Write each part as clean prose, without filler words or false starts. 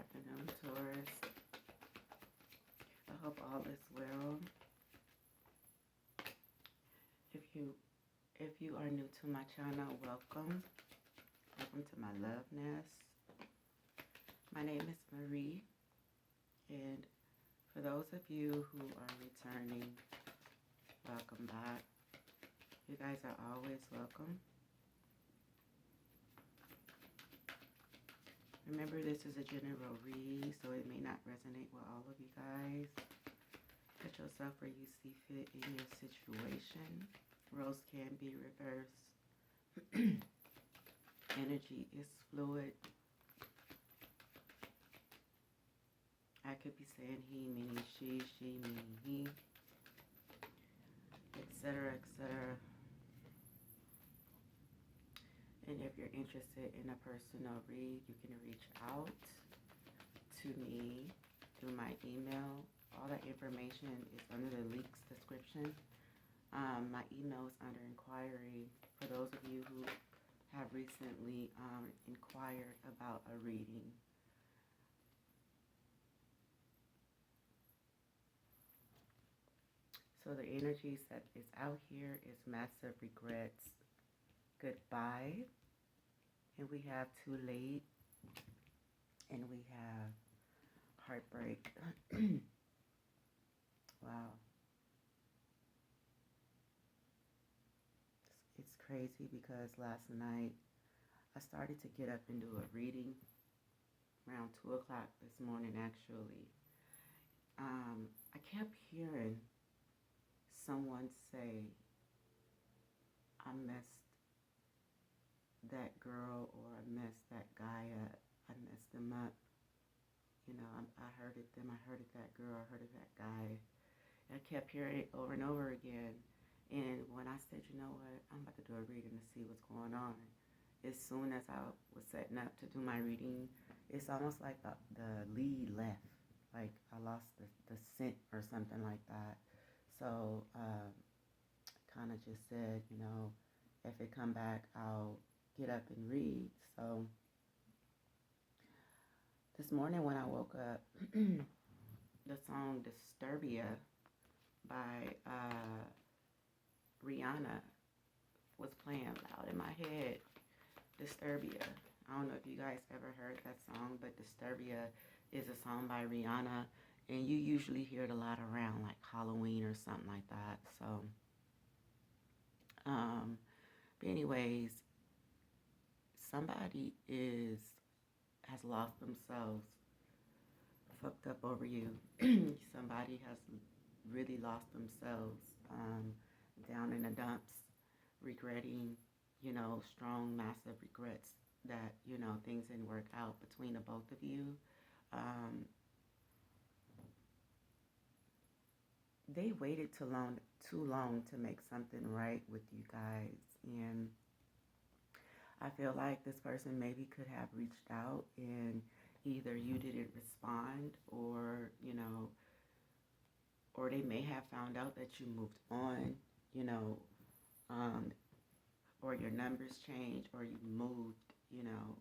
afternoon, Taurus. I hope all is well. If you are new to my channel, welcome. Welcome to my love nest. My name is Marie, and for those of you who are returning, welcome back. You guys are always welcome. Remember, this is a general read, so it may not resonate with all of you guys. Put yourself where you see fit in your situation. Roles can be reversed. Energy is fluid. I could be saying he meaning she meaning he, etc., etc. And if you're interested in a personal read, you can reach out to me through my email. All that information is under the links description. My email is under inquiry for those of you who have recently inquired about a reading. So the energies that is out here is massive regrets, goodbye, and we have too late, and we have heartbreak. Wow. It's crazy because last night I started to get up and do a reading around 2 o'clock this morning, actually. I kept hearing someone say, I messed that girl, or I messed that guy up. I messed them up. You know, I heard it them, I heard it that girl, I heard it that guy. And I kept hearing it over and over again. And when I said, you know what, I'm about to do a reading to see what's going on, as soon as I was setting up to do my reading, it's almost like the lead left. Like I lost the scent or something like that. So kind of just said, you know, if it come back, I'll get up and read. So this morning when I woke up, the song Disturbia by Rihanna was playing loud in my head. Disturbia. I don't know if you guys ever heard that song, but Disturbia is a song by Rihanna, and you usually hear it a lot around like Halloween or something like that. So, but anyways, somebody has lost themselves, fucked up over you. Somebody has really lost themselves, down in the dumps, regretting, you know, strong, massive regrets that, you know, things didn't work out between the both of you. They waited too long to make something right with you guys, and I feel like this person maybe could have reached out and either you didn't respond, or, you know, or they may have found out that you moved on, you know, or your numbers changed, or you moved, you know.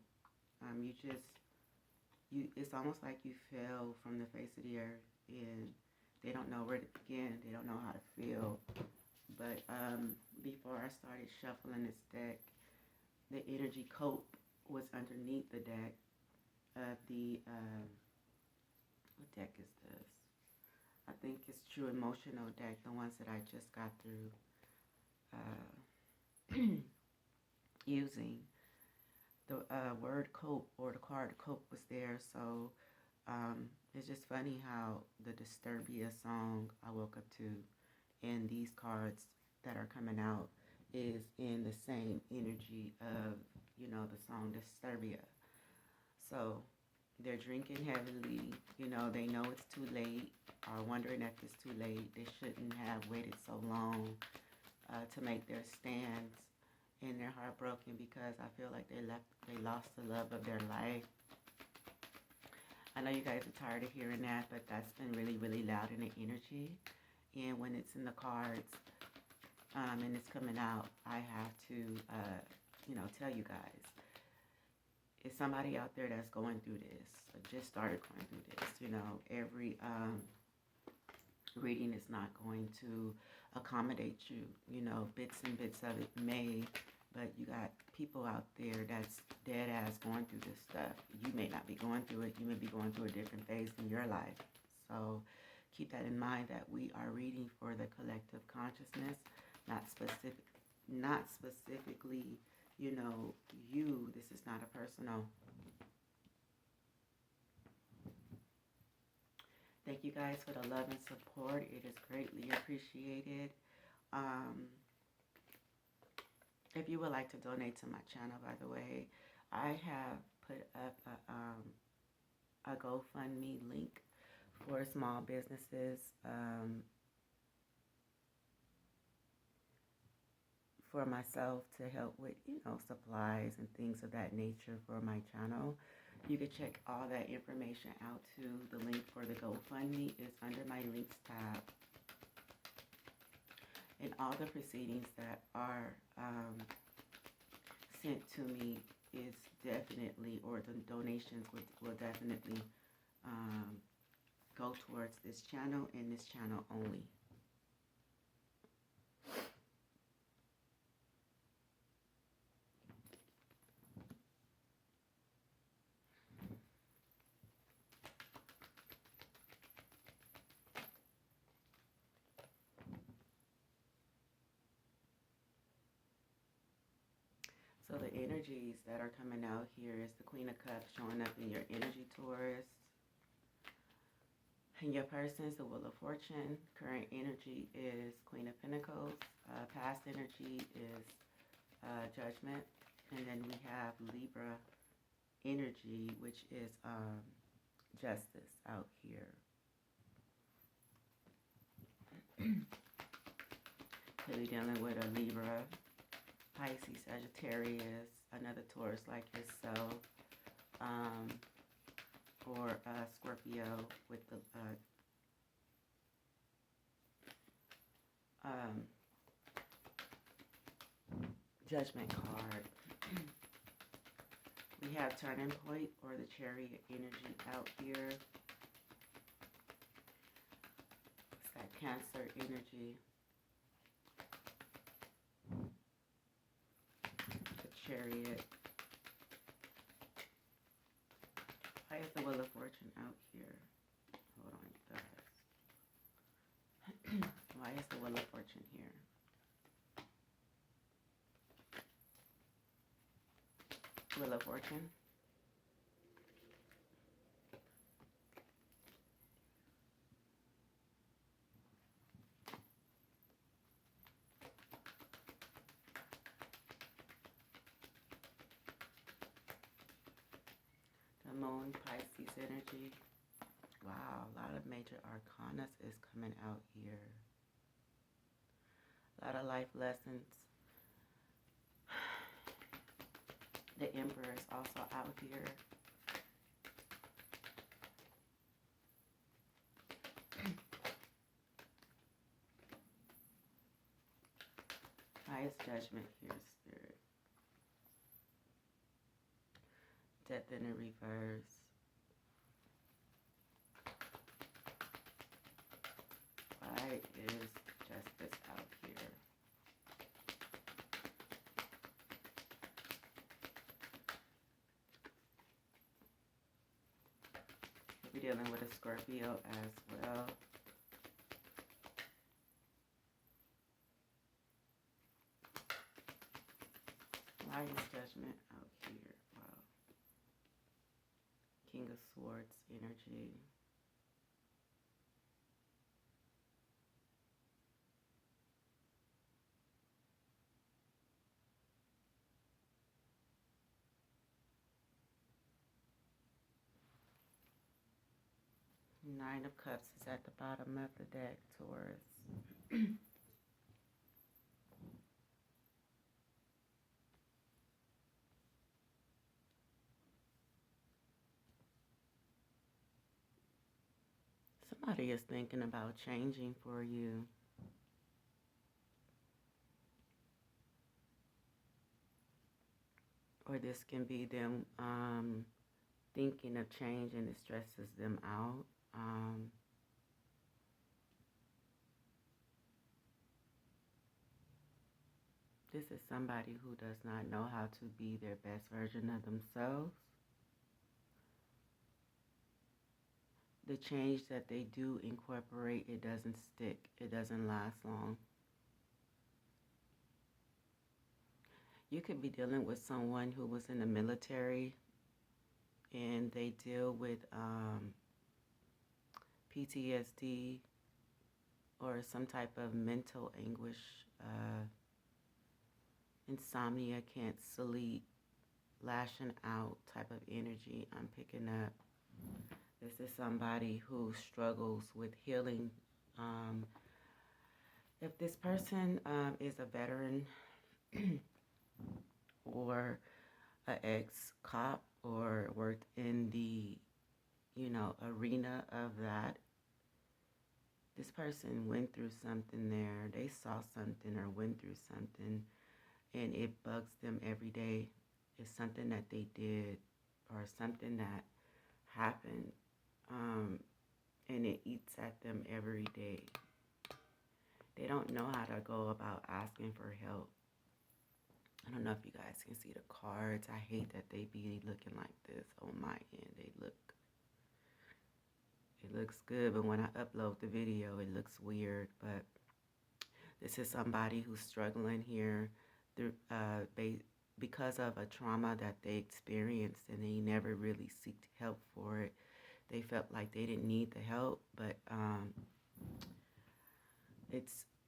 It's almost like you fell from the face of the earth, and they don't know where to begin. They don't know how to feel. But before I started shuffling this deck, the energy cope was underneath the deck of the, what deck is this? I think it's True Emotional deck, the ones that I just got through using. The word cope, or the card cope, was there. So it's just funny how the Disturbia song I woke up to and these cards that are coming out is in the same energy of, you know, the song Disturbia. So they're drinking heavily, you know, they know it's too late, or wondering if it's too late. They shouldn't have waited so long to make their stands, and they're heartbroken because I feel like they lost the love of their life. I know you guys are tired of hearing that, but that's been really, really loud in the energy. And when it's in the cards, and it's coming out, I have to, you know, tell you guys. it's somebody out there that's going through this, or just started going through this. You know, every reading is not going to accommodate you. You know, bits and bits of it may, but you got people out there that's dead ass going through this stuff. You may not be going through it. You may be going through a different phase in your life. So keep that in mind, that we are reading for the collective consciousness, not specifically, you know, you. This is not a personal. Thank you guys for the love and support. It is greatly appreciated. If you would like to donate to my channel, by the way, I have put up a GoFundMe link for small businesses, for myself to help with, you know, supplies and things of that nature for my channel. You can check all that information out too. The link for the GoFundMe is under my links tab. And all the proceedings that are sent to me is definitely, or the donations will definitely go towards this channel and this channel only. So the energies that are coming out here is the Queen of Cups showing up in your energy, Taurus. And your person's the Wheel of Fortune. Current energy is Queen of Pentacles. Past energy is Judgment. And then we have Libra energy, which is Justice out here. Could be dealing with a Libra, Pisces, Sagittarius, another Taurus like yourself, or Scorpio with the Judgment card. We have Turning Point or the Chariot energy out here. It's that Cancer energy. Chariot. Why is the Wheel of Fortune out here? Hold on, you guys. Why is the Wheel of Fortune here? Wheel of Fortune. Moon, Pisces energy. Wow, a lot of major arcanas is coming out here. A lot of life lessons. The Emperor is also out here. Highest Judgment here, Spirit. Death in the reverse. Why is Justice out here? We're dealing with a Scorpio as well. Why is Judgment out here? Wow. King of Swords energy. Nine of Cups is at the bottom of the deck, Taurus. Somebody is thinking about changing for you. or this can be them thinking of change and it stresses them out. This is somebody who does not know how to be their best version of themselves. The change that they do incorporate, it doesn't stick. It doesn't last long. You could be dealing with someone who was in the military and they deal with PTSD or some type of mental anguish, insomnia, can't sleep, lashing out type of energy I'm picking up. This is somebody who struggles with healing. If this person is a veteran or an ex-cop or worked in the, arena of that, this person went through something there. They saw something or went through something, and it bugs them every day. It's something that they did or something that happened, and it eats at them every day. They don't know how to go about asking for help. I don't know if you guys can see the cards. I hate that they be looking like this on my end. It looks good, but when I upload the video, it looks weird. But this is somebody who's struggling here because of a trauma that they experienced, and they never really sought help for it. They felt like they didn't need the help, but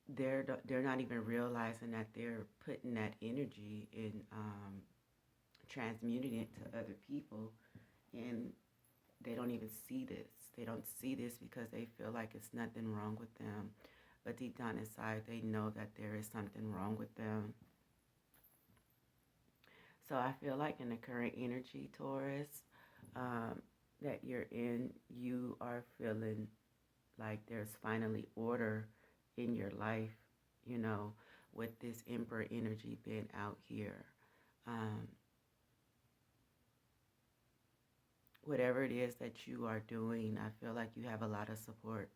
they're not even realizing that they're putting that energy in transmuting it to other people, and they don't even see this. They don't see this because they feel like it's nothing wrong with them, but deep down inside they know that there is something wrong with them. So I feel like in the current energy, Taurus, that you're in, you are feeling like there's finally order in your life, with this Emperor energy being out here. Whatever it is that you are doing, I feel like you have a lot of support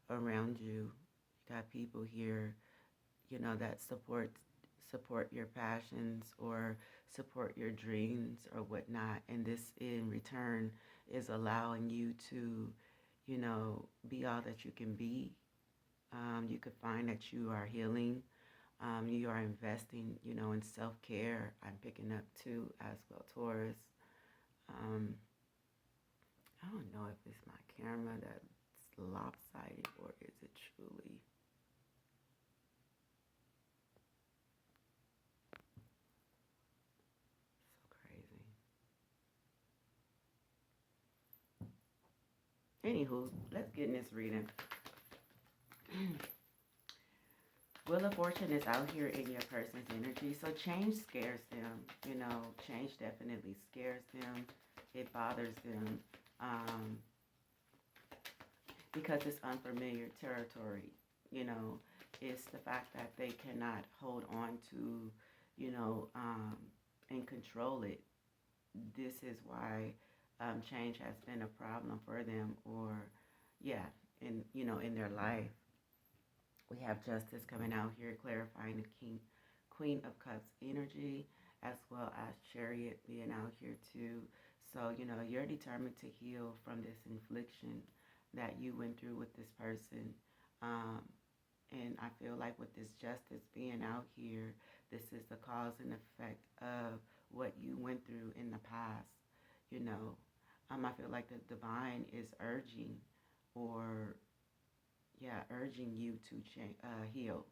around you. You got people here, that support your passions or support your dreams or whatnot. And this in return is allowing you to, be all that you can be. You could find that you are healing. You are investing, in self-care. I'm picking up too as well, Taurus. I don't know if it's my camera that's lopsided or is it truly. So crazy. Anywho, let's get in this reading. Wheel of Fortune is out here in your person's energy. So change scares them. Change definitely scares them. It bothers them. Because it's unfamiliar territory. It's the fact that they cannot hold on to, and control it. This is why change has been a problem for them, or, in their life. We have Justice coming out here, clarifying the Queen of Cups energy, as well as Chariot being out here too. So, you're determined to heal from this infliction that you went through with this person. And I feel like with this Justice being out here, this is the cause and effect of what you went through in the past. I feel like the divine is urging you to heal,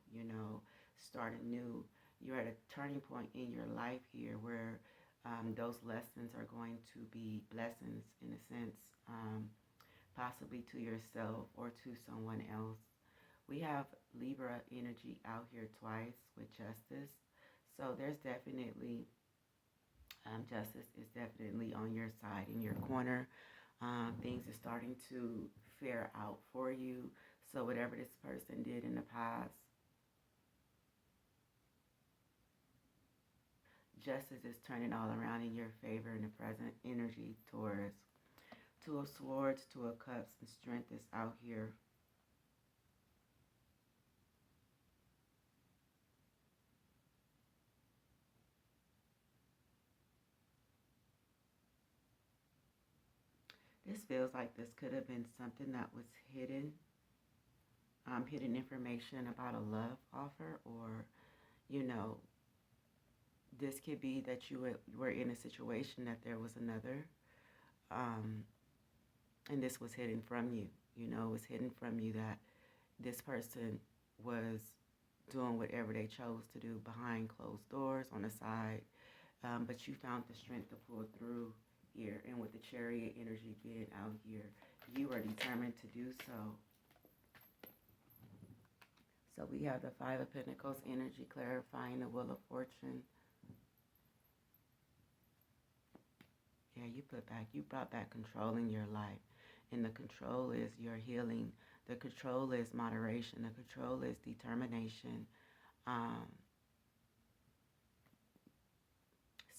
start anew. You're at a turning point in your life here where those lessons are going to be blessings in a sense, possibly to yourself or to someone else. We have Libra energy out here twice with Justice. So there's definitely, Justice is definitely on your side, in your corner. Things are starting to fare out for you. So whatever this person did in the past, justice is turning all around in your favor in the present energy, Taurus. Two of Swords, Two of Cups, and strength is out here. This feels like this could have been something that was hidden, hidden information about a love offer, or, you know, this could be that you were in a situation that there was another, um, and this was hidden from you. You know, it was hidden from you that this person was doing whatever they chose to do behind closed doors on the side, but you found the strength to pull through here. And with the Chariot energy being out here, you are determined to do so. So we have the Five of Pentacles energy clarifying the Wheel of Fortune. Yeah, you brought back control in your life. And the control is your healing. The control is moderation. The control is determination.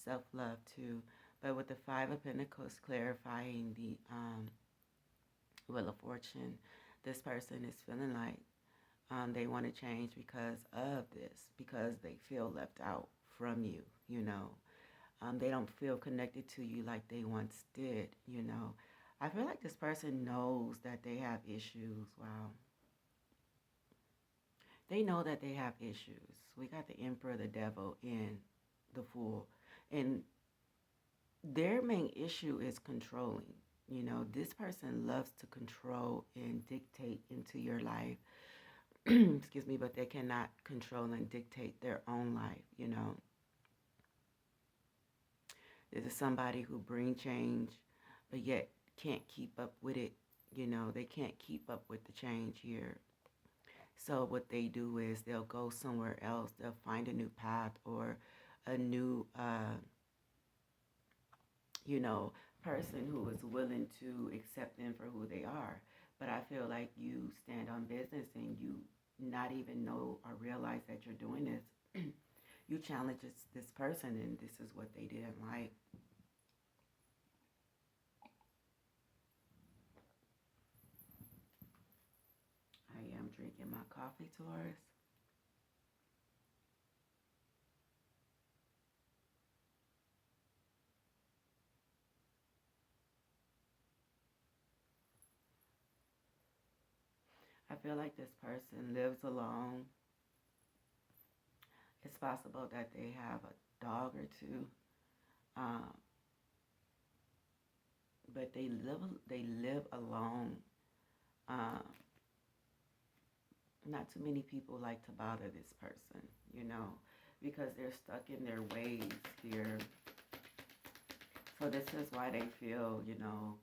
Self-love too. But with the Five of Pentacles clarifying the Wheel of Fortune, this person is feeling like they want to change because of this, because they feel left out from you, you know. They don't feel connected to you like they once did, you know. I feel like this person knows that they have issues. Wow. They know that they have issues. We got the Emperor, the Devil, and the Fool. And their main issue is controlling. You know, this person loves to control and dictate into your life. Excuse me, but they cannot control and dictate their own life, you know. This is somebody who brings change, but yet can't keep up with it. You know, they can't keep up with the change here. So what they do is they'll go somewhere else. They'll find a new path or a new, you know, person who is willing to accept them for who they are. But I feel like you stand on business and you not even know or realize that you're doing this. You challenge this person, and this is what they didn't like. I am drinking my coffee, Taurus. I feel like this person lives alone. It's possible that they have a dog or two, um, but they live alone. Um, Not too many people like to bother this person, you know, because they're stuck in their ways here. So this is why they feel, you know,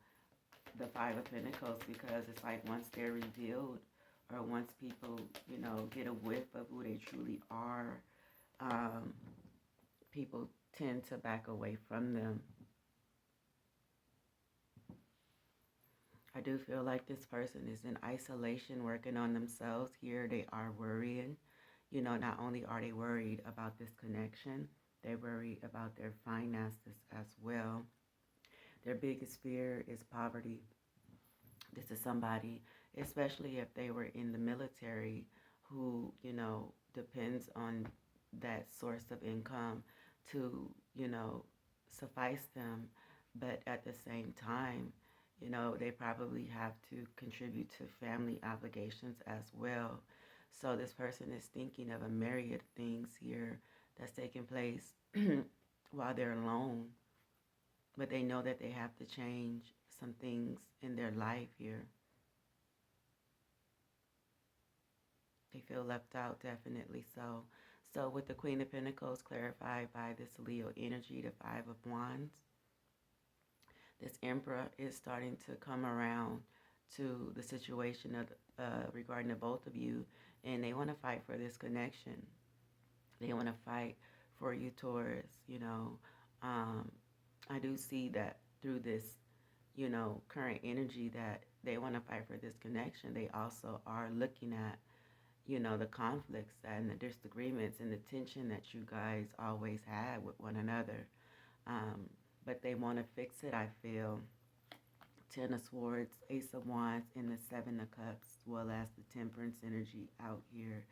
the Five of Pentacles, because it's like once they're revealed, or once people, you know, get a whiff of who they truly are, people tend to back away from them. I do feel like this person is in isolation, working on themselves here. They are worrying. You know, not only are they worried about this connection, they're worried about their finances as well. Their biggest fear is poverty. This is somebody, especially if they were in the military, who, you know, depends on that source of income to, you know, suffice them. But at the same time, you know, they probably have to contribute to family obligations as well. So this person is thinking of a myriad of things here that's taking place while they're alone. But they know that they have to change some things in their life here. They feel left out, definitely so. So with the Queen of Pentacles clarified by this Leo energy, the Five of Wands, this Emperor is starting to come around to the situation of regarding the both of you, and they want to fight for this connection. They want to fight for you, Taurus. You know, I do see that through this, you know, current energy that they want to fight for this connection. They also are looking at, the conflicts and the disagreements and the tension that you guys always had with one another. Um, but they want to fix it, I feel. Ten of Swords, Ace of Wands, and the Seven of Cups, as well as the Temperance energy out here.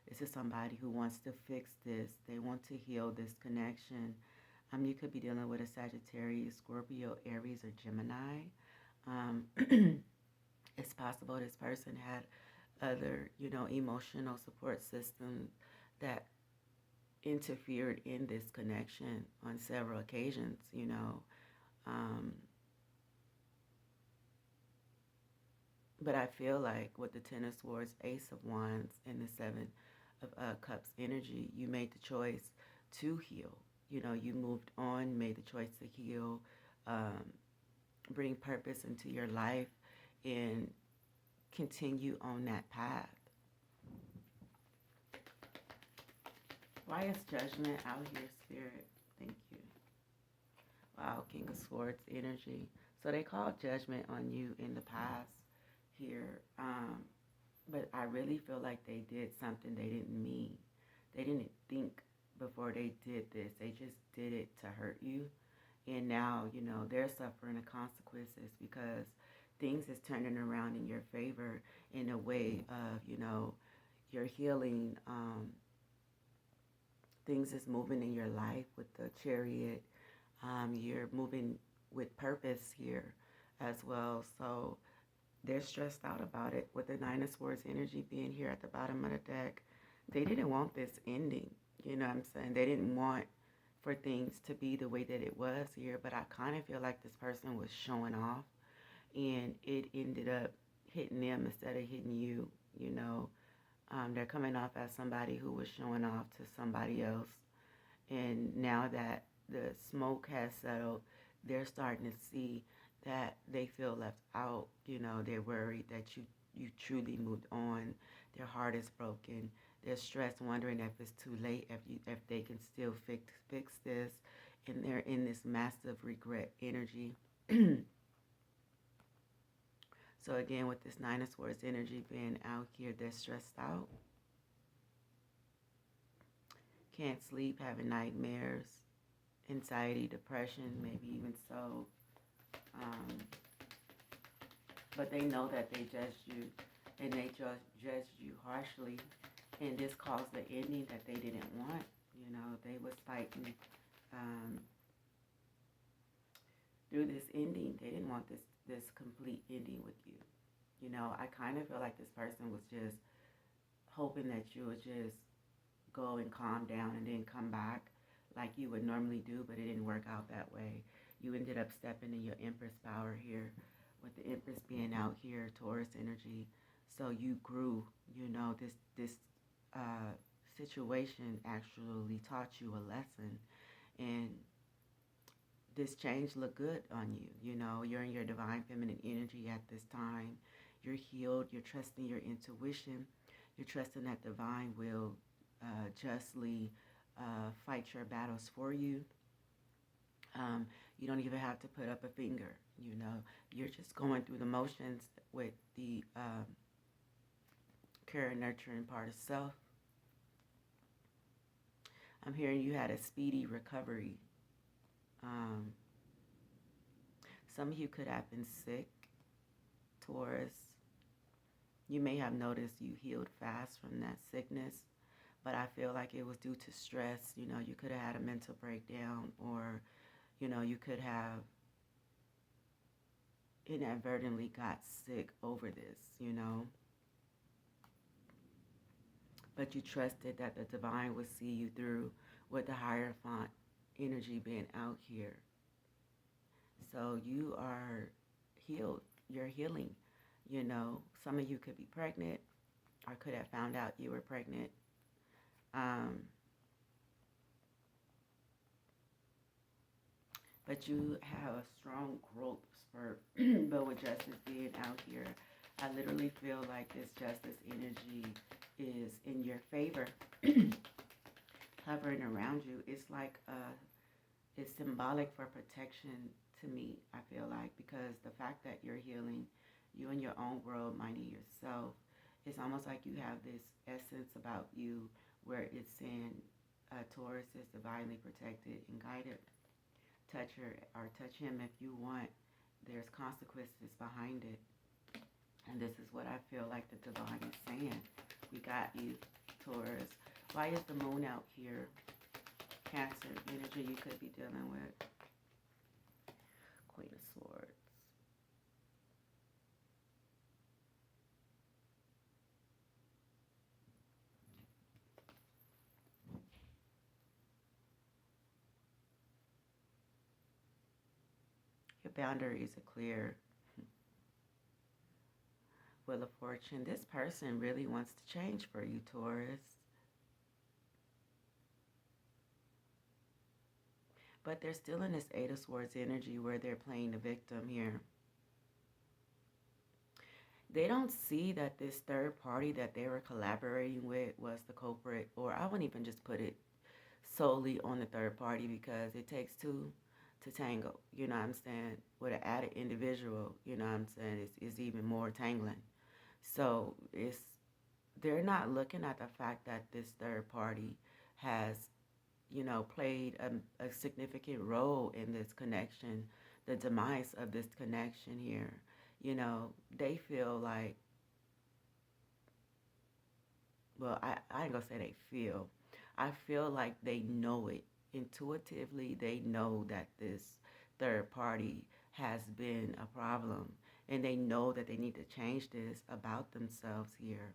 This is somebody who wants to fix this. They want to heal this connection. You could be dealing with a Sagittarius, Scorpio, Aries, or Gemini. Um, it's possible this person had other, emotional support systems that interfered in this connection on several occasions. Um, but I feel like with the Ten of Swords, Ace of Wands, and the Seven of Cups energy, you made the choice to heal. You moved on, made the choice to heal, um, bring purpose into your life, and continue on that path. Why is Judgment out here, Spirit? Thank you. Wow, King of Swords energy. So they called judgment on you in the past here. But I really feel like they did something they didn't mean. They didn't think before they did this. They just did it to hurt you. And now, they're suffering the consequences because things is turning around in your favor in a way of, your healing. Things is moving in your life with the Chariot. You're moving with purpose here as well. So they're stressed out about it with the Nine of Swords energy being here at the bottom of the deck. They didn't want this ending. You know what I'm saying? They didn't want for things to be the way that it was here. But I kind of feel like this person was showing off. And it ended up hitting them instead of hitting you. They're coming off as somebody who was showing off to somebody else. And now that the smoke has settled, they're starting to see that they feel left out. They're worried that you truly moved on. Their heart is broken. They're stressed, wondering if it's too late, if they can still fix this. And they're in this massive regret energy. So again, with this Nine of Swords energy being out here, they're stressed out. Can't sleep, having nightmares, anxiety, depression, maybe even so. But they know that they judged you, and they judged you harshly, and this caused the ending that they didn't want. They was fighting through this ending. They didn't want this complete ending with you. I kind of feel like this person was just hoping that you would just go and calm down and then come back like you would normally do, but it didn't work out that way. You ended up stepping in your Empress power here, with the Empress being out here, Taurus energy. So you grew. This situation actually taught you a lesson, and this change looked good on you. You're in your divine feminine energy at this time. You're healed. You're trusting your intuition. You're trusting that divine will justly fight your battles for you. You don't even have to put up a finger. You're just going through the motions with the care and nurturing part of self. I'm hearing you had a speedy recovery. Some of you could have been sick, Taurus. You may have noticed you healed fast from that sickness, but I feel like it was due to stress. You could have had a mental breakdown, or, you could have inadvertently got sick over this, But you trusted that the divine would see you through with the Hierophant energy being out here. So you are healed. You're healing. Some of you could be pregnant or could have found out you were pregnant. But you have a strong growth spurt. But with justice being out here, I literally feel like this justice energy is in your favor, hovering around you. It's like it's symbolic for protection to me, I feel like, because the fact that you're healing, you in your own world, minding yourself, It's almost like you have this essence about you where it's saying Taurus is divinely protected and guided. Touch her or touch him if you want. There's consequences behind it. And this is what I feel like the divine is saying. We got you, Taurus. Why is the moon out here? Cancer energy you could be dealing with. Queen of Swords. Your boundaries are clear. Wheel of Fortune. This person really wants to change for you, Taurus. But they're still in this Eight of Swords energy where they're playing the victim here. They don't see that this third party that they were collaborating with was the culprit, or I wouldn't even just put it solely on the third party because it takes two to tango, you know what I'm saying? With an added individual, you know what I'm saying, it's even more tangling. So they're not looking at the fact that this third party has, you know, played a significant role in this connection, the demise of this connection here. You know, they feel like, well, I ain't gonna say they feel. I feel like they know it. Intuitively, they know that this third party has been a problem. And they know that they need to change this about themselves here.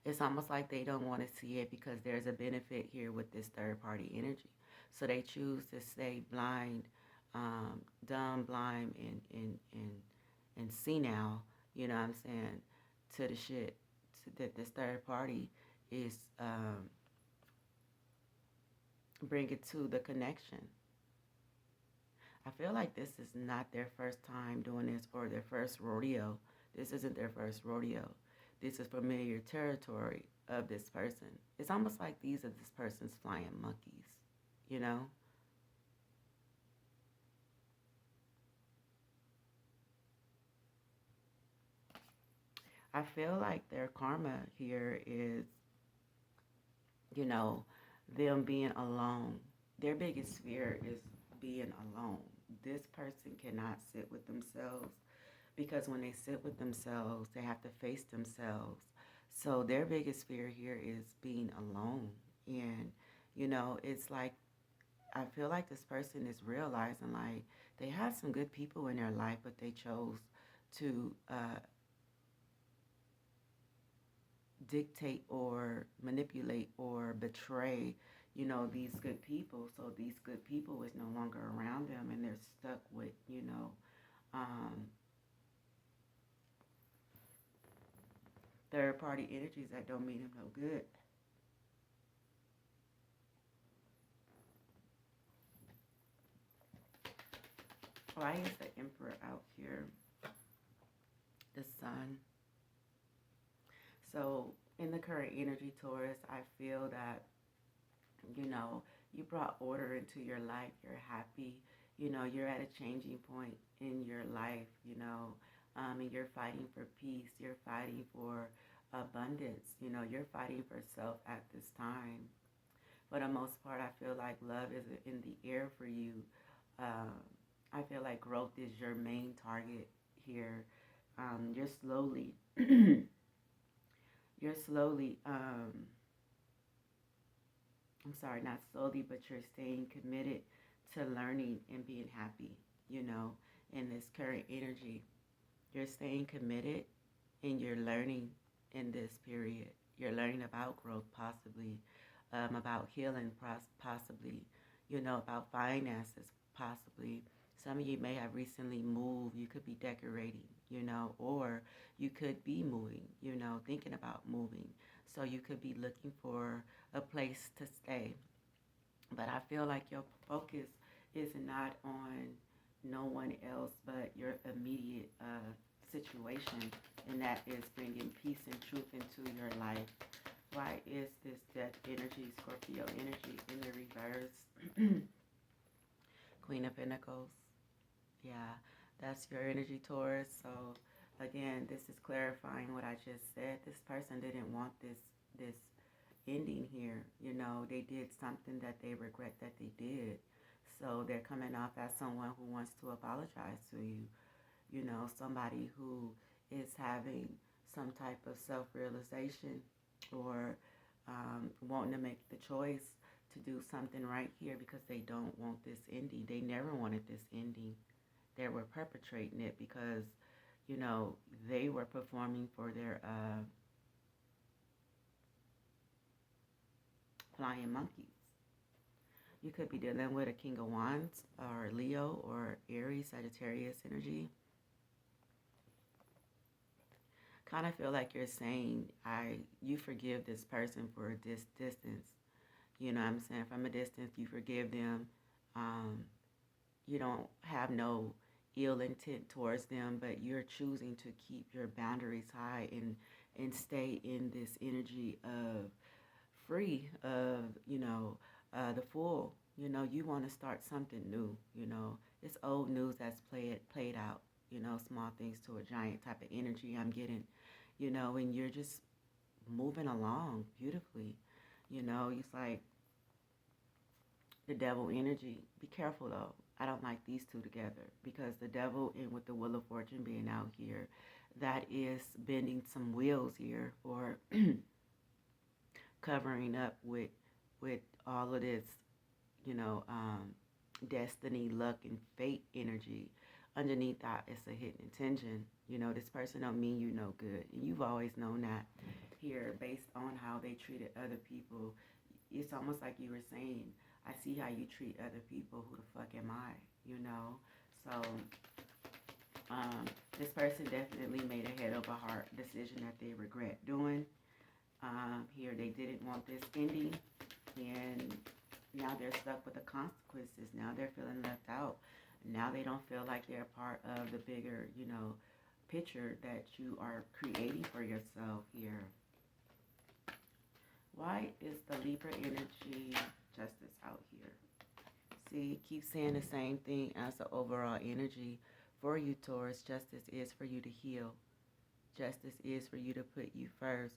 It's almost like they don't want to see it because there's a benefit here with this third party energy. So they choose to stay blind, dumb, blind, and senile, you know what I'm saying, to the shit that this third party is bringing to the connection. I feel like this is not their first time doing this or their first rodeo. This isn't their first rodeo. This is familiar territory of this person. It's almost like these are this person's flying monkeys, you know? I feel like their karma here is, you know, them being alone. Their biggest fear is being alone. This person cannot sit with themselves because when they sit with themselves, they have to face themselves. So their biggest fear here is being alone. And, you know, it's like, I feel like this person is realizing like they had some good people in their life, but they chose to dictate or manipulate or betray, you know, these good people. So these good people is no longer around them and they're stuck with, you know, third party energies that don't mean them no good. Why is the Emperor out here? The Sun. So in the current energy, Taurus, I feel that, you know, you brought order into your life. You're happy. You know, you're at a changing point in your life, you know, and you're fighting for peace. You're fighting for abundance. You know, you're fighting for self at this time. For the most part, I feel like love is in the air for you. Um, I feel like growth is your main target here. You're slowly, you're slowly, I'm sorry, not slowly, but you're staying committed to learning and being happy, you know, in this current energy. You're staying committed and you're learning in this period. You're learning about growth, possibly, about healing, possibly, you know, about finances, possibly. Some of you may have recently moved. You could be decorating, you know, or you could be moving, you know, thinking about moving. So you could be looking for a place to stay. But I feel like your focus is not on no one else but your immediate situation, and that is bringing peace and truth into your life. Why is this death energy, Scorpio energy in the reverse? Queen of Pentacles. Yeah, that's your energy, Taurus. So Again, this is clarifying what I just said. This person didn't want this ending here. You know, they did something that they regret that they did. So they're coming off as someone who wants to apologize to you. You know, somebody who is having some type of self-realization or wanting to make the choice to do something right here because they don't want this ending. They never wanted this ending. They were perpetrating it because, you know, they were performing for their flying monkeys. You could be dealing with a King of Wands or Leo or Aries, Sagittarius energy. Kind of feel like you're saying, you forgive this person for this distance. You know what I'm saying? From a distance, you forgive them. You don't have no ill intent towards them, but you're choosing to keep your boundaries high and stay in this energy of free of, you know, the full. You know, you want to start something new. You know, it's old news that's played out. You know, small things to a giant type of energy I'm getting. You know, and you're just moving along beautifully. You know, it's like the devil energy. Be careful though. I don't like these two together because the devil and with the Wheel of Fortune being out here, that is bending some wheels here or covering up with all of this, you know, destiny, luck, and fate energy. Underneath that, it's a hidden intention. You know, this person don't mean you no good, and you've always known that. Here, based on how they treated other people, it's almost like you were saying, I see how you treat other people. Who the fuck am I? You know, so this person definitely made a head over heart decision that they regret doing. Here, they didn't want this ending, and now they're stuck with the consequences. Now they're feeling left out. Now they don't feel like they're part of the bigger, you know, picture that you are creating for yourself here. Why is the Libra energy justice out here? See, keep saying the same thing as the overall energy for you, Taurus. Justice is for you to heal. Justice is for you to put you first.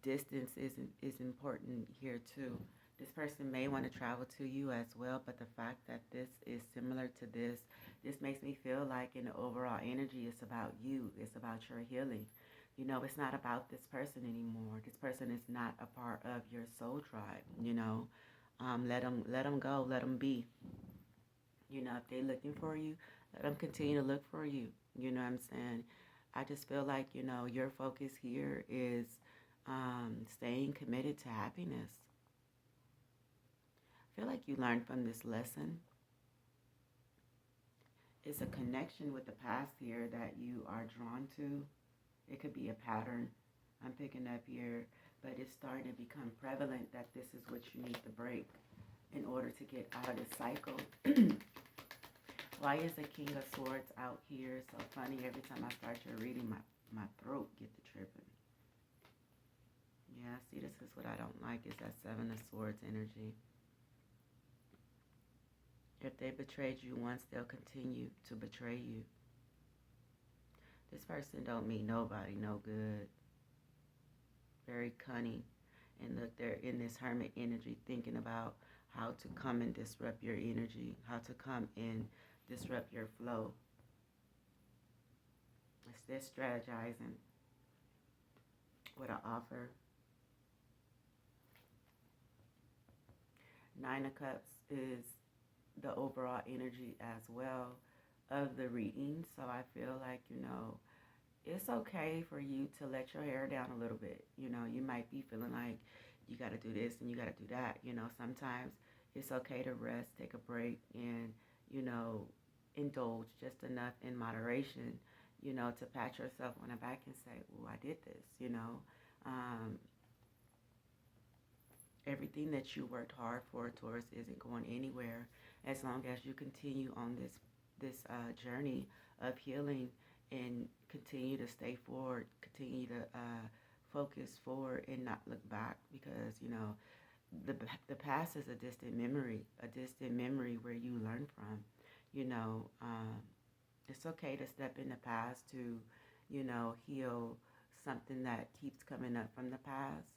Distance is important here too. This person may want to travel to you as well, but the fact that this is similar to this makes me feel like in the overall energy, it's about you. It's about your healing. You know, it's not about this person anymore. This person is not a part of your soul tribe, you know. Let them go. Let them be. You know, if they're looking for you, let them continue to look for you. You know what I'm saying? I just feel like, you know, your focus here is staying committed to happiness. I feel like you learned from this lesson. It's a connection with the past here that you are drawn to. It could be a pattern I'm picking up here, but it's starting to become prevalent that this is what you need to break in order to get out of this cycle. Why is the King of Swords out here? So funny, every time I start your reading, my throat get to tripping. Yeah, see, this is what I don't like, is that Seven of Swords energy. If they betrayed you once, they'll continue to betray you. This person don't mean nobody no good. Very cunning. And look, they're in this hermit energy thinking about how to come and disrupt your energy, how to come and disrupt your flow. It's this strategizing with an offer. Nine of Cups is the overall energy as well of the reading. So I feel like, you know, it's okay for you to let your hair down a little bit. You know, you might be feeling like you got to do this and you got to do that. You know, sometimes it's okay to rest, take a break, and, you know, indulge just enough in moderation, you know, to pat yourself on the back and say, oh, I did this, you know. Everything that you worked hard for, Taurus, isn't going anywhere as long as you continue on this journey of healing and continue to stay forward, continue to focus forward and not look back, because, you know, the past is a distant memory where you learn from. You know, it's okay to step in the past to, heal something that keeps coming up from the past.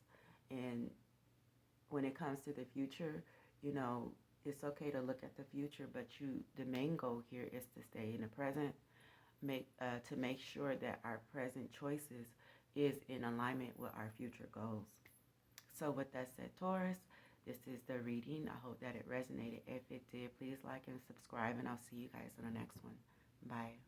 And when it comes to the future, you know, it's okay to look at the future, but the main goal here is to stay in the present, to make sure that our present choices is in alignment with our future goals. So with that said, Taurus, this is the reading. I hope that it resonated. If it did, please like and subscribe, and I'll see you guys in the next one. Bye.